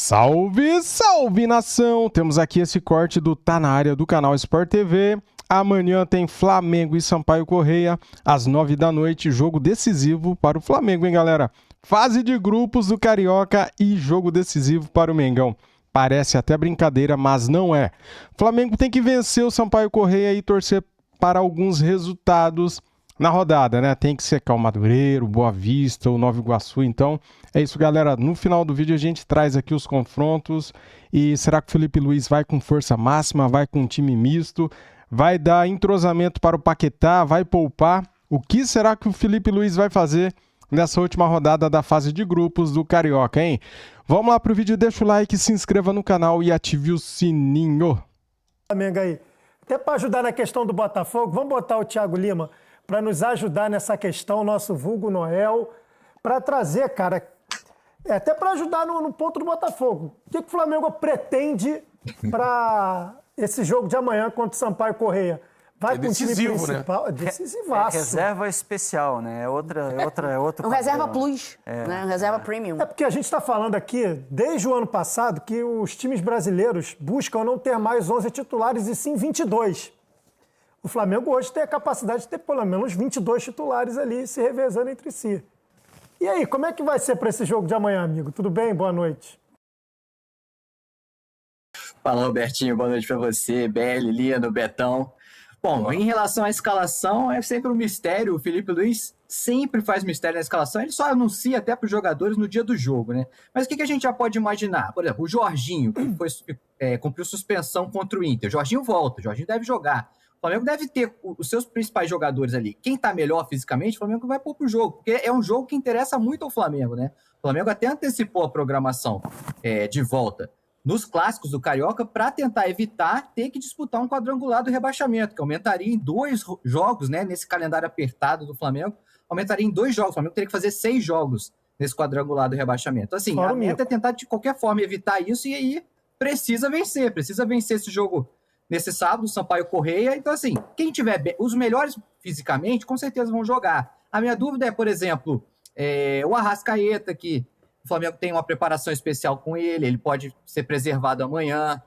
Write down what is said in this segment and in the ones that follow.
Salve, salve nação! Temos aqui esse corte do Tá na Área do canal Sport TV. Amanhã tem Flamengo e Sampaio Corrêa, às 9 da noite, jogo decisivo para o Flamengo, hein, galera? Fase de grupos do Carioca e jogo decisivo para o Mengão. Parece até brincadeira, mas não é. Flamengo tem que vencer o Sampaio Corrêa e torcer para alguns resultados na rodada, né? Tem que secar o Madureira, o Boa Vista, o Nova Iguaçu. Então, é isso, galera. No final do vídeo a gente traz aqui os confrontos. E será que o Felipe Luiz vai com força máxima, vai com um time misto, vai dar entrosamento para o Paquetá, vai poupar? O que será que o Felipe Luiz vai fazer nessa última rodada da fase de grupos do Carioca, hein? Vamos lá pro vídeo, deixa o like, se inscreva no canal e ative o sininho. Flamengo aí. Até para ajudar na questão do Botafogo, vamos botar o Thiago Lima para nos ajudar nessa questão, nosso vulgo Noel, para trazer, cara, até para ajudar no ponto do Botafogo. O que o Flamengo pretende para esse jogo de amanhã contra o Sampaio Corrêa? Vai com o time principal, né? Decisivaço. Reserva especial, né? É outro. O reserva plus, né? Reserva premium. É porque a gente está falando aqui, desde o ano passado, que os times brasileiros buscam não ter mais 11 titulares e sim 22. O Flamengo hoje tem a capacidade de ter pelo menos 22 titulares ali se revezando entre si. E aí, como é que vai ser para esse jogo de amanhã, amigo? Tudo bem? Boa noite. Fala, Robertinho. Boa noite para você, Beli, Lino, Betão. Bom, em relação à escalação, é sempre um mistério. O Felipe Luiz sempre faz mistério na escalação. Ele só anuncia até para os jogadores no dia do jogo, né? Mas o que a gente já pode imaginar? Por exemplo, o Jorginho, que cumpriu suspensão contra o Inter. O Jorginho volta, o Jorginho deve jogar. O Flamengo deve ter os seus principais jogadores ali. Quem está melhor fisicamente, o Flamengo vai pôr pro jogo. Porque é um jogo que interessa muito ao Flamengo, né? O Flamengo até antecipou a programação de volta nos clássicos do Carioca para tentar evitar ter que disputar um quadrangular do rebaixamento, que aumentaria em 2 jogos, né? Nesse calendário apertado do Flamengo, aumentaria em 2 jogos. O Flamengo teria que fazer 6 jogos nesse quadrangular do rebaixamento. Assim, a meta é tentar de qualquer forma evitar isso e aí precisa vencer esse jogo nesse sábado, o Sampaio Corrêa. Então, assim, quem tiver bem, os melhores fisicamente, com certeza vão jogar. A minha dúvida é, por exemplo, o Arrascaeta, que o Flamengo tem uma preparação especial com ele pode ser preservado amanhã.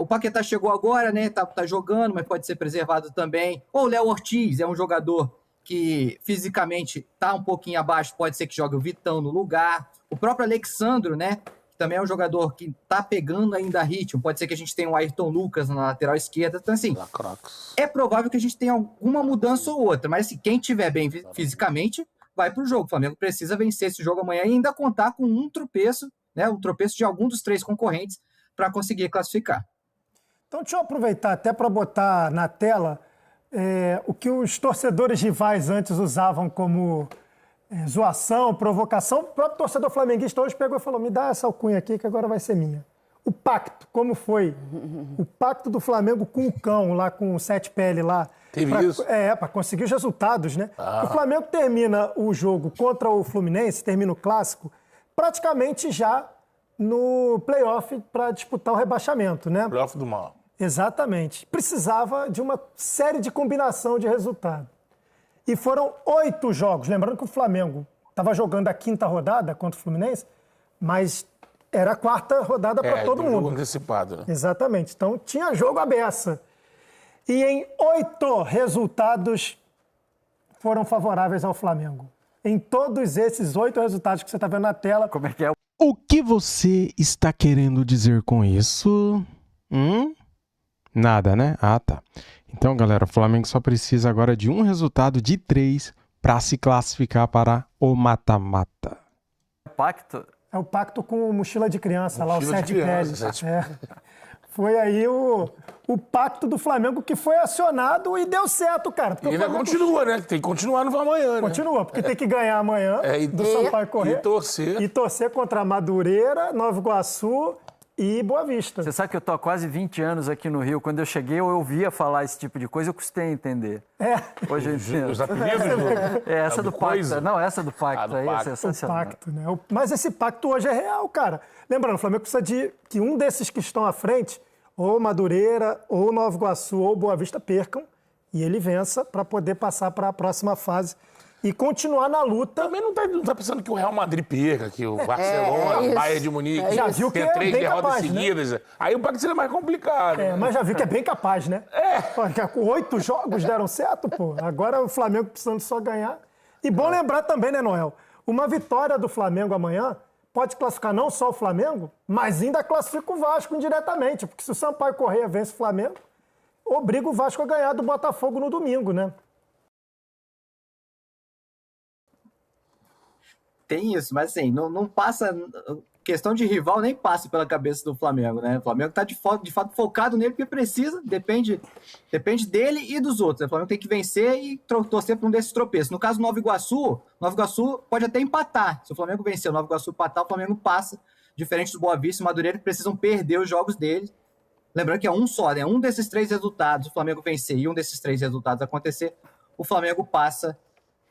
O Paquetá chegou agora, né? Tá jogando, mas pode ser preservado também. Ou o Léo Ortiz é um jogador que fisicamente tá um pouquinho abaixo, pode ser que jogue o Vitão no lugar. O próprio Alexandro, né? Também é um jogador que tá pegando ainda ritmo. Pode ser que a gente tenha o Ayrton Lucas na lateral esquerda. Então, assim, é provável que a gente tenha alguma mudança ou outra. Mas, assim, quem tiver bem fisicamente vai pro jogo. O Flamengo precisa vencer esse jogo amanhã e ainda contar com um tropeço, né? Um tropeço de algum dos 3 concorrentes para conseguir classificar. Então, deixa eu aproveitar até para botar na tela o que os torcedores rivais antes usavam como zoação, provocação. O próprio torcedor flamenguista hoje pegou e falou: me dá essa alcunha aqui que agora vai ser minha. O pacto, como foi? O pacto do Flamengo com o cão, lá com o Sete Pele lá. Teve isso? Para conseguir os resultados, né? O Flamengo termina o jogo contra o Fluminense, termina o clássico, praticamente já no playoff para disputar o rebaixamento, né? Playoff do mal. Exatamente. Precisava de uma série de combinação de resultado. E foram 8 jogos. Lembrando que o Flamengo estava jogando a 5ª rodada contra o Fluminense, mas era a 4ª rodada para todo mundo. Jogo antecipado, né? Exatamente. Então tinha jogo à beça. E em 8 resultados foram favoráveis ao Flamengo. Em todos esses 8 resultados que você está vendo na tela. Como é que é? O que você está querendo dizer com isso? Nada, né? Ah, tá. Então, galera, o Flamengo só precisa agora de um resultado de 3 para se classificar para o mata-mata. Pacto? É o pacto com o mochila de criança, lá o Sete Peles. Foi aí o pacto do Flamengo que foi acionado e deu certo, cara. E ainda continua, né? Tem que continuar no amanhã, né? Continua, porque tem que ganhar amanhã do Sampaio Corrêa. E torcer contra Madureira, Nova Iguaçu e Boa Vista. Você sabe que eu tô há quase 20 anos aqui no Rio. Quando eu cheguei, eu ouvia falar esse tipo de coisa, eu custei a entender. Hoje eu entendo. Os apelidos essa do pacto. Não, essa do pacto aí é sensacional. O pacto, né? Mas esse pacto hoje é real, cara. Lembrando, o Flamengo precisa de que um desses que estão à frente, ou Madureira, ou Nova Iguaçu, ou Boa Vista, percam e ele vença para poder passar para a próxima fase e continuar na luta. Também não tá pensando que o Real Madrid perca, que o Barcelona, o Bayern de Munique, já viu que tem 3 derrotas capaz, seguidas. Né? Aí o Bayern seria mais complicado. Mas já viu que é bem capaz, né? Porque com 8 jogos deram certo, pô. Agora o Flamengo precisando só ganhar. E bom lembrar também, né, Noel? Uma vitória do Flamengo amanhã pode classificar não só o Flamengo, mas ainda classifica o Vasco indiretamente. Porque se o Sampaio Corrêa vence o Flamengo, obriga o Vasco a ganhar do Botafogo no domingo, né? Tem isso, mas assim, não passa... Questão de rival nem passa pela cabeça do Flamengo, né? O Flamengo tá de fato focado nele porque precisa, depende dele e dos outros. Né? O Flamengo tem que vencer e torcer para um desses tropeços. No caso do Nova Iguaçu pode até empatar. Se o Flamengo vencer o Nova Iguaçu empatar, o Flamengo passa. Diferente do Boa Vista e Madureira, que precisam perder os jogos deles. Lembrando que é um só, né? Um desses 3 resultados, o Flamengo vencer e um desses 3 resultados acontecer, o Flamengo passa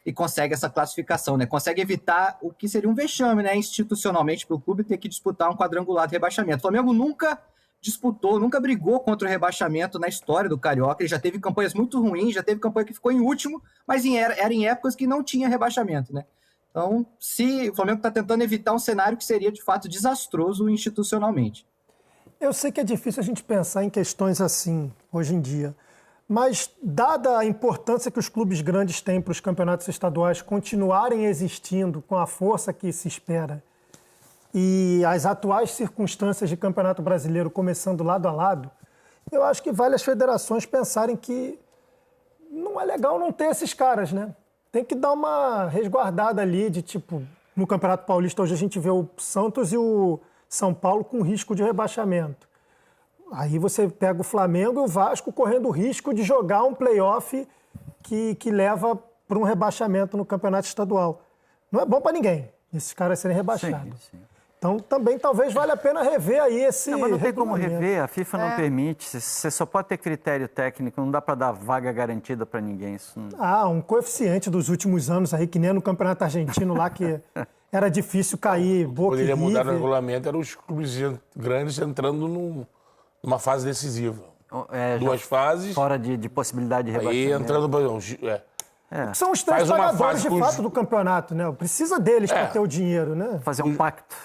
e consegue essa classificação, né? Consegue evitar o que seria um vexame, né? Institucionalmente para o clube ter que disputar um quadrangular de rebaixamento. O Flamengo nunca disputou, nunca brigou contra o rebaixamento na história do Carioca. Ele já teve campanhas muito ruins, já teve campanha que ficou em último, mas era em épocas que não tinha rebaixamento, né? Então, se o Flamengo está tentando evitar um cenário que seria, de fato, desastroso institucionalmente. Eu sei que é difícil a gente pensar em questões assim, hoje em dia. Mas, dada a importância que os clubes grandes têm para os campeonatos estaduais continuarem existindo com a força que se espera e as atuais circunstâncias de campeonato brasileiro começando lado a lado, eu acho que vale as federações pensarem que não é legal não ter esses caras, né? Tem que dar uma resguardada ali de tipo, no Campeonato Paulista hoje a gente vê o Santos e o São Paulo com risco de rebaixamento. Aí você pega o Flamengo e o Vasco correndo o risco de jogar um play-off que leva para um rebaixamento no campeonato estadual. Não é bom para ninguém esses caras serem rebaixados. Sim. Então também talvez valha a pena rever aí esse... Não, mas não tem como rever, a FIFA não permite. Você só pode ter critério técnico, não dá para dar vaga garantida para ninguém. Isso não... um coeficiente dos últimos anos aí, que nem no campeonato argentino lá, que era difícil cair Boca e River. Poderia mudar no regulamento, eram os clubes grandes entrando numa fase decisiva. 2 fases. Fora de possibilidade de rebaixamento. Aí entrando... São os 3 pagadores de fato do campeonato, né? Precisa deles para ter o dinheiro, né? Fazer um pacto.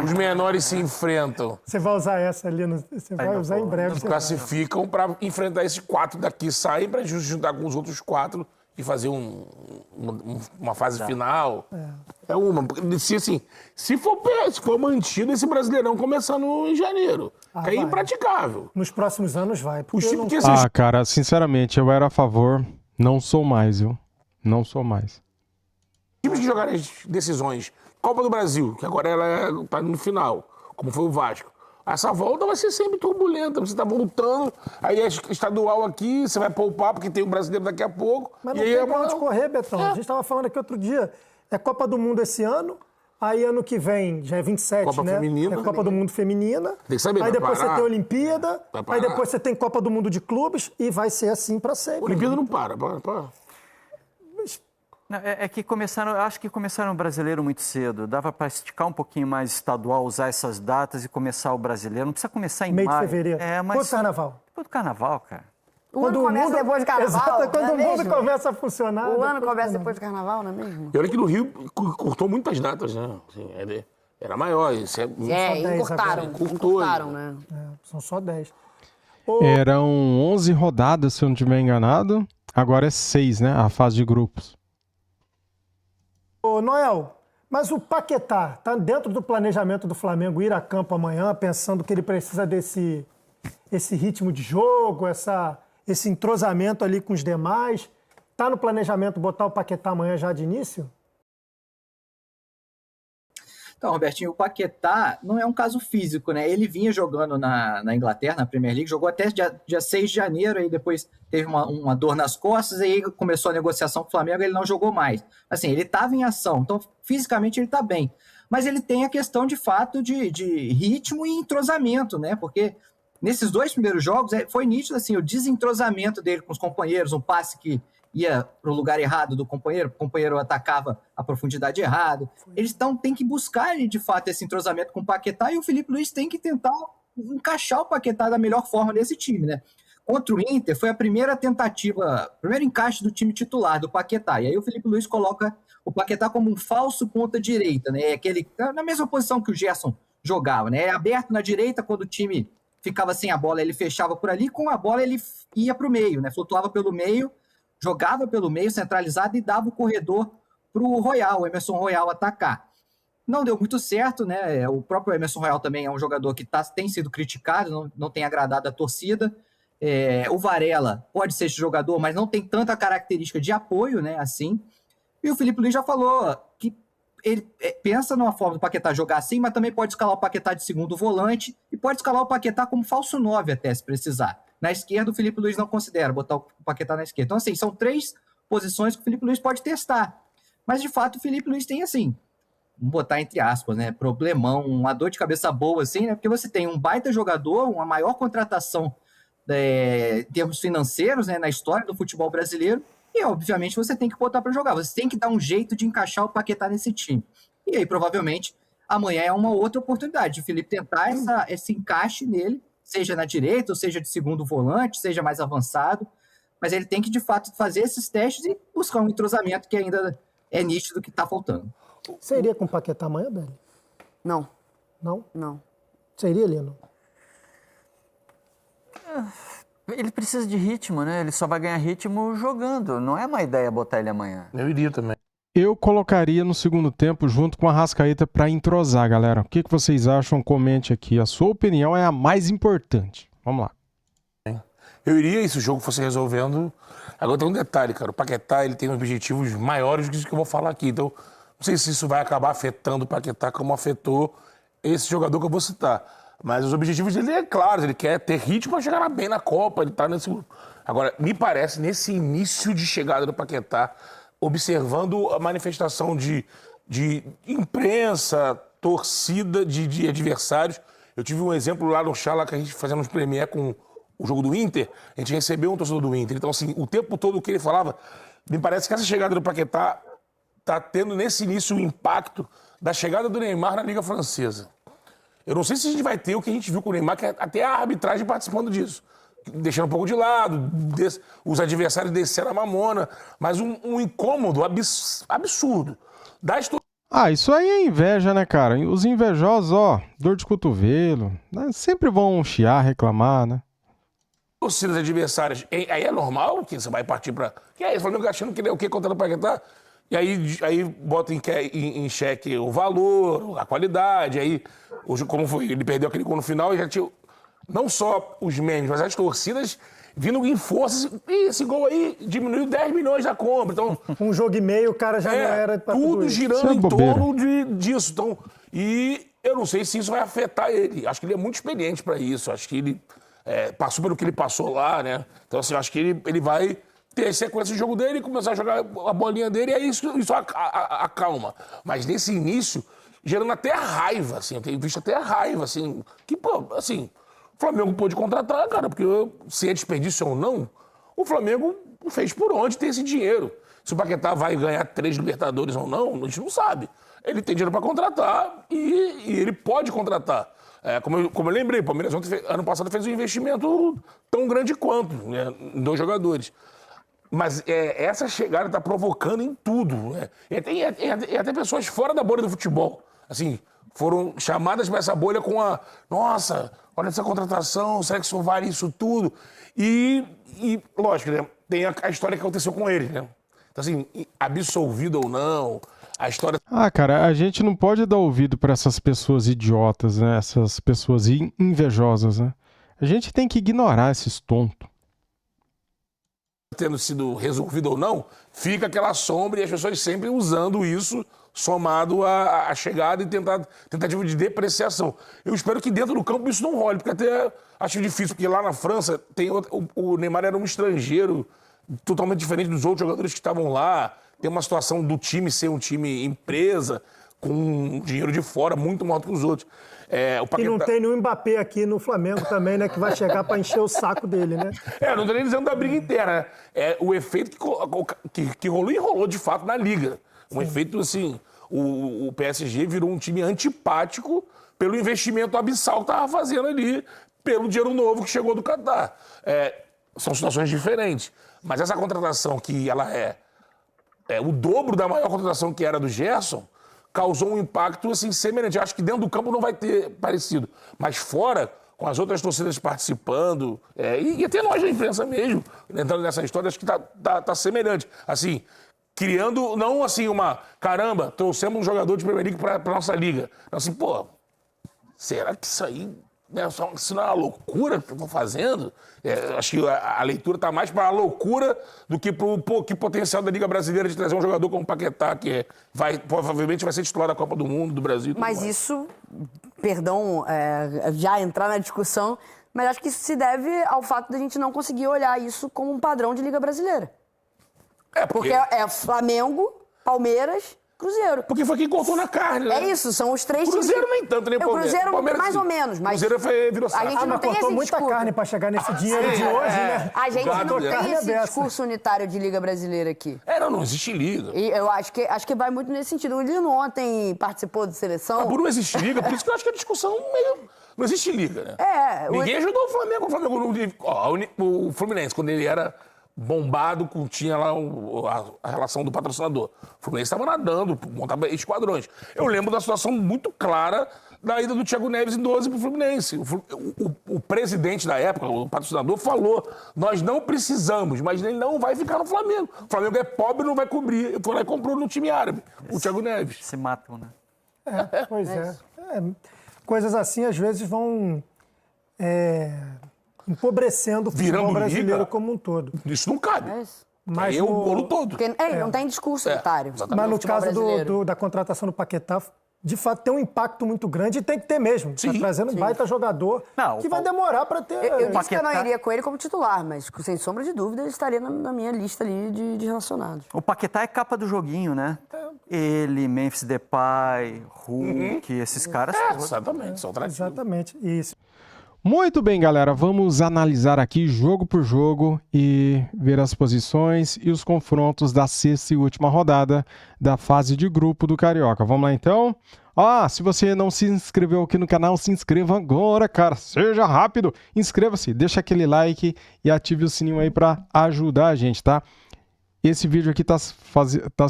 Os menores se enfrentam. Você vai usar essa ali, você vai usar em breve. Classificam para enfrentar esses 4 daqui, saem para juntar com os outros 4 e fazer uma fase final. É uma. Se for mantido esse Brasileirão começando em janeiro, é impraticável. Nos próximos anos vai. Cara, sinceramente, eu era a favor, não sou mais, viu? Não sou mais. Times que jogarem as decisões, Copa do Brasil, que agora ela está no final, como foi o Vasco. Essa volta vai ser sempre turbulenta, você está voltando, aí é estadual aqui, você vai poupar porque tem o brasileiro daqui a pouco. Mas não tem pra onde correr, Betão. A gente estava falando aqui outro dia, é Copa do Mundo esse ano, aí ano que vem, já é 27, Copa né? Feminina. É Copa do Mundo Feminina. Tem que saber, aí depois parar. Você tem Olimpíada, aí depois você tem Copa do Mundo de Clubes e vai ser assim para sempre. Olimpíada não para. É que acho que começaram o brasileiro muito cedo. Dava para esticar um pouquinho mais estadual, usar essas datas e começar o brasileiro. Não precisa começar em meio maio. de fevereiro. Depois do carnaval. Depois do carnaval, cara. O ano começa depois do carnaval. Exato, quando o mundo começa a funcionar. O ano começa depois do carnaval, não é mesmo? E olha que no Rio cortou muitas datas, né? Era maior. Encurtaram, né? São só 10. Eram 11 rodadas, se eu não estiver enganado. Agora é 6, né? A fase de grupos. Ô, Noel, mas o Paquetá está dentro do planejamento do Flamengo ir a campo amanhã, pensando que ele precisa desse ritmo de jogo, esse entrosamento ali com os demais. Está no planejamento botar o Paquetá amanhã já de início? Então, Robertinho, o Paquetá não é um caso físico, né? Ele vinha jogando na Inglaterra, na Premier League, jogou até dia 6 de janeiro, aí depois teve uma dor nas costas, aí começou a negociação com o Flamengo, ele não jogou mais. Assim, ele estava em ação, então fisicamente ele está bem. Mas ele tem a questão, de fato, de ritmo e entrosamento, né? Porque nesses 2 primeiros jogos foi nítido, assim, o desentrosamento dele com os companheiros, um passe que ia para o lugar errado do companheiro, o companheiro atacava a profundidade errada. Eles têm que buscar, de fato, esse entrosamento com o Paquetá, e o Felipe Luiz tem que tentar encaixar o Paquetá da melhor forma nesse time, né? Contra o Inter, foi a primeira tentativa, primeiro encaixe do time titular, do Paquetá. E aí o Felipe Luiz coloca o Paquetá como um falso ponta-direita, né? Aquele, na mesma posição que o Gerson jogava, né? Aberto na direita, quando o time ficava sem a bola, ele fechava por ali, com a bola ele ia para o meio, né? Flutuava pelo meio, jogava pelo meio, centralizado, e dava o corredor para o Royal, o Emerson Royal, atacar. Não deu muito certo, né? O próprio Emerson Royal também é um jogador que tem sido criticado, não tem agradado a torcida. O Varela pode ser esse jogador, mas não tem tanta característica de apoio, né? Assim. E o Felipe Luiz já falou que ele pensa numa forma do Paquetá jogar assim, mas também pode escalar o Paquetá de segundo volante e pode escalar o Paquetá como falso 9 até, se precisar. Na esquerda, o Felipe Luiz não considera botar o Paquetá na esquerda. Então, assim, são 3 posições que o Felipe Luiz pode testar. Mas, de fato, o Felipe Luiz tem, assim, vamos botar entre aspas, né, problemão, uma dor de cabeça boa, assim, né, porque você tem um baita jogador, uma maior contratação em termos financeiros, né, na história do futebol brasileiro, e, obviamente, você tem que botar para jogar. Você tem que dar um jeito de encaixar o Paquetá nesse time. E aí, provavelmente, amanhã é uma outra oportunidade de o Felipe tentar esse encaixe nele, seja na direita, ou seja de segundo volante, seja mais avançado. Mas ele tem que, de fato, fazer esses testes e buscar um entrosamento que ainda é nítido que está faltando. Você iria com o Paquetá amanhã, Beli? Não, Não? não. Você iria, Lino? Ele precisa de ritmo, né? Ele só vai ganhar ritmo jogando. Não é uma ideia botar ele amanhã. Eu iria também. Eu colocaria no segundo tempo junto com a Arrascaeta para entrosar, galera. O que vocês acham? Comente aqui. A sua opinião é a mais importante. Vamos lá. Eu iria, e se o jogo fosse resolvendo... Agora tem um detalhe, cara. O Paquetá, ele tem objetivos maiores do que isso que eu vou falar aqui. Então, não sei se isso vai acabar afetando o Paquetá como afetou esse jogador que eu vou citar. Mas os objetivos dele é claro. Ele quer ter ritmo para chegar bem na Copa. Ele tá nesse... Agora, me parece, nesse início de chegada do Paquetá, observando a manifestação de imprensa, torcida, de adversários. Eu tive um exemplo lá no chá, lá que a gente fazendo uns premier com o jogo do Inter, a gente recebeu um torcedor do Inter. Então, assim, o tempo todo que ele falava, me parece que essa chegada do Paquetá tá tendo nesse início o impacto da chegada do Neymar na Liga Francesa. Eu não sei se a gente vai ter o que a gente viu com o Neymar, que é até a arbitragem participando disso. Deixando um pouco de lado, os adversários desceram a mamona, mas um incômodo absurdo. Isso aí é inveja, né, cara? Os invejosos, dor de cotovelo, né? Sempre vão chiar, reclamar, né? Torcidas adversárias, aí é normal que você vai partir pra... Que é isso? O Flamengo achando que ele é o quê contra o Paquetá? E aí bota em xeque o valor, a qualidade, aí, como foi, ele perdeu aquele gol no final e já tinha... Não só os memes, mas as torcidas vindo em força. E esse gol aí diminuiu 10 milhões da compra. Então, Um jogo e meio, o cara já não era pra tudo isso. girando Isso é em bobeira. torno disso. Então, e eu não sei se isso vai afetar ele. Acho que ele é muito experiente para isso. Acho que ele passou pelo que ele passou lá, né? Então, assim, acho que ele vai ter a sequência de jogo dele, começar a jogar a bolinha dele, e aí isso acalma. Mas nesse início, gerando até a raiva, assim. Eu tenho visto até a raiva, assim. Que, pô, assim... O Flamengo pôde contratar, cara, porque se é desperdício ou não, o Flamengo fez por onde ter esse dinheiro. Se o Paquetá vai ganhar 3 Libertadores ou não, a gente não sabe. Ele tem dinheiro para contratar e ele pode contratar. Como eu lembrei, o Palmeiras ano passado fez um investimento tão grande quanto, né, em 2 jogadores. Mas essa chegada está provocando em tudo. Né? E até pessoas fora da bolha do futebol. Assim, foram chamadas para essa bolha com nossa, olha essa contratação, será que isso vale isso tudo? E lógico, né, tem a história que aconteceu com ele, né? Então, assim, absolvido ou não, a história... Cara, a gente não pode dar ouvido para essas pessoas idiotas, né? Essas pessoas invejosas, né? A gente tem que ignorar esses tontos. Tendo sido resolvido ou não, fica aquela sombra e as pessoas sempre usando isso somado à chegada e tentativa de depreciação. Eu espero que dentro do campo isso não role, porque até acho difícil, porque lá na França o Neymar era um estrangeiro totalmente diferente dos outros jogadores que estavam lá. Tem uma situação do time ser um time empresa, com dinheiro de fora muito maior do que os outros. E não tem nenhum Mbappé aqui no Flamengo também, né? Que vai chegar para encher o saco dele, né? Não tô nem dizendo da briga interna, né? É o efeito que rolou e rolou de fato na Liga. Um efeito assim, o PSG virou um time antipático pelo investimento abissal que estava fazendo ali, pelo dinheiro novo que chegou do Catar. são situações diferentes. Mas essa contratação que ela é o dobro da maior contratação que era do Gerson, causou um impacto assim, semelhante. Eu acho que dentro do campo não vai ter parecido. Mas fora, com as outras torcidas participando, e até nós da imprensa mesmo, entrando nessa história, acho que tá semelhante. Assim, criando, não assim caramba, trouxemos um jogador de Premier League pra nossa liga. Então, assim, pô, será que isso aí, né, isso não é uma loucura que estão fazendo? Acho que a leitura está mais para a loucura do que para o potencial da Liga Brasileira de trazer um jogador como o Paquetá, que provavelmente vai ser titular da Copa do Mundo, do Brasil. Mas isso, perdão, já entrar na discussão, mas acho que isso se deve ao fato de a gente não conseguir olhar isso como um padrão de Liga Brasileira. Porque é Flamengo, Palmeiras, Cruzeiro. Porque foi quem cortou na carne, né? É isso, são os três times. Cruzeiro nem tanto, nem Palmeiras. Cruzeiro mais ou menos. Mas Cruzeiro virou saco. a gente não tem cortou esse muita discurso. carne para chegar nesse dinheiro de hoje, né? A gente não tem Carne esse dessa. discurso unitário de Liga Brasileira aqui. Não existe liga. E eu acho que vai muito nesse sentido. O Lino ontem participou de seleção. Por não existe liga, por isso que eu acho que a discussão meio... Não existe liga, né? Ninguém ajudou o Flamengo. O Fluminense, quando ele era bombado, tinha lá a relação do patrocinador. O Fluminense estava nadando, montava esquadrões. Eu lembro da situação muito clara da ida do Thiago Neves em 12 para o Fluminense. O presidente da época, o patrocinador, falou: nós não precisamos, mas ele não vai ficar no Flamengo. O Flamengo é pobre, não vai cobrir. Foi lá e comprou no time árabe, o Thiago Neves. Se matam, né? Pois é. Coisas assim, às vezes, vão empobrecendo o futebol brasileiro liga. Como um todo. Isso não cabe. Mas o bolo todo. Porque não tem discurso unitário. Mas no caso da contratação do Paquetá, de fato, tem um impacto muito grande e tem que ter mesmo. Está trazendo um baita jogador que vai demorar para ter... Eu disse que eu não iria com ele como titular, mas sem sombra de dúvida ele estaria na minha lista ali de relacionados. O Paquetá é capa do joguinho, né? Ele, Memphis Depay, Hulk, esses caras... Exatamente, são tradicionais. Exatamente, isso. Muito bem, galera, vamos analisar aqui jogo por jogo e ver as posições e os confrontos da sexta e última rodada da fase de grupo do Carioca. Vamos lá, então? Se você não se inscreveu aqui no canal, se inscreva agora, cara. Seja rápido, inscreva-se, deixa aquele like e ative o sininho aí para ajudar a gente, tá? Esse vídeo aqui tá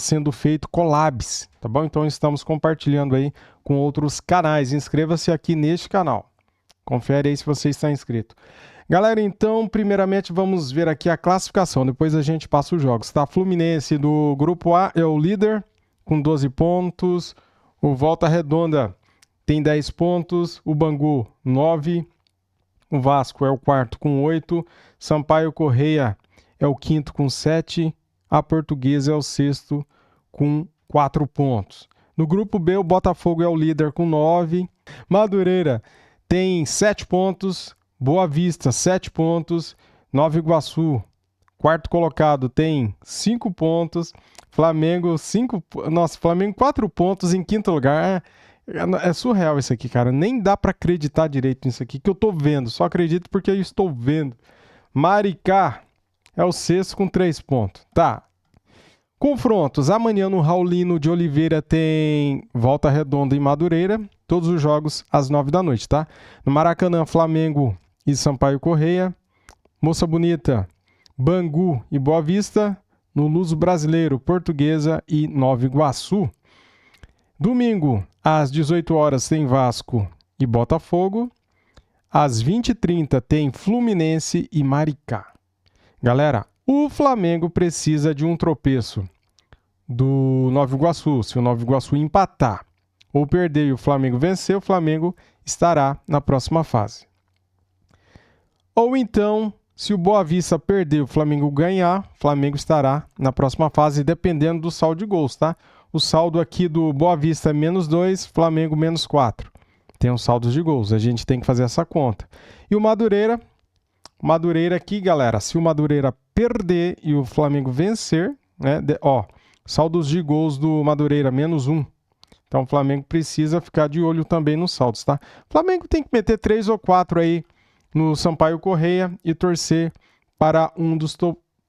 sendo feito collabs, tá bom? Então estamos compartilhando aí com outros canais. Inscreva-se aqui neste canal. Confere aí se você está inscrito. Galera, então, primeiramente vamos ver aqui a classificação. Depois a gente passa os jogos, tá? Fluminense do Grupo A é o líder com 12 pontos. O Volta Redonda tem 10 pontos. O Bangu, 9. O Vasco é o quarto com 8. Sampaio Correia é o quinto com 7. A Portuguesa é o sexto com 4 pontos. No Grupo B, o Botafogo é o líder com 9. Madureira tem 7 pontos, Boa Vista 7 pontos, Nova Iguaçu, quarto colocado, tem 5 pontos, Flamengo 4 pontos em quinto lugar. É surreal isso aqui, cara, nem dá pra acreditar direito nisso aqui, que eu tô vendo, só acredito porque eu estou vendo. Maricá é o sexto com 3 pontos, tá. Confrontos, amanhã no Raulino de Oliveira tem Volta Redonda e Madureira, todos os jogos às 9 da noite, tá? No Maracanã, Flamengo e Sampaio Correia, Moça Bonita, Bangu e Boa Vista, no Luso Brasileiro, Portuguesa e Nova Iguaçu. Domingo, às 18 horas tem Vasco e Botafogo, às 20h30 tem Fluminense e Maricá. Galera, o Flamengo precisa de um tropeço do Nova Iguaçu. Se o Nova Iguaçu empatar ou perder e o Flamengo vencer, o Flamengo estará na próxima fase. Ou então, se o Boa Vista perder e o Flamengo ganhar, o Flamengo estará na próxima fase, dependendo do saldo de gols, tá? O saldo aqui do Boa Vista é -2, Flamengo -4. Tem os saldos de gols, a gente tem que fazer essa conta. E o Madureira aqui, galera, se o Madureira perder e o Flamengo vencer, né? Saldos de gols do Madureira, -1. Então o Flamengo precisa ficar de olho também nos saldos, tá? O Flamengo tem que meter 3 ou 4 aí no Sampaio Correia e torcer para um dos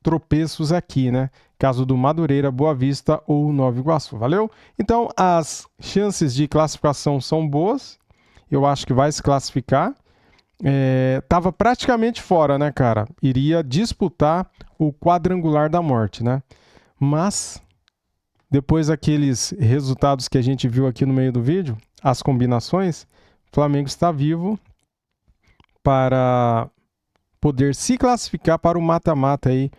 tropeços aqui, né? Caso do Madureira, Boa Vista ou Nova Iguaçu, valeu? Então as chances de classificação são boas, eu acho que vai se classificar, estava praticamente fora, né, cara? Iria disputar o quadrangular da morte, né? Mas, depois daqueles resultados que a gente viu aqui no meio do vídeo, as combinações, o Flamengo está vivo para poder se classificar para o mata-mata aí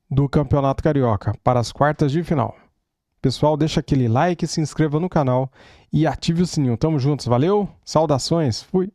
do Campeonato Carioca, para as quartas de final. Pessoal, deixa aquele like, se inscreva no canal e ative o sininho. Tamo juntos, valeu? Saudações, fui!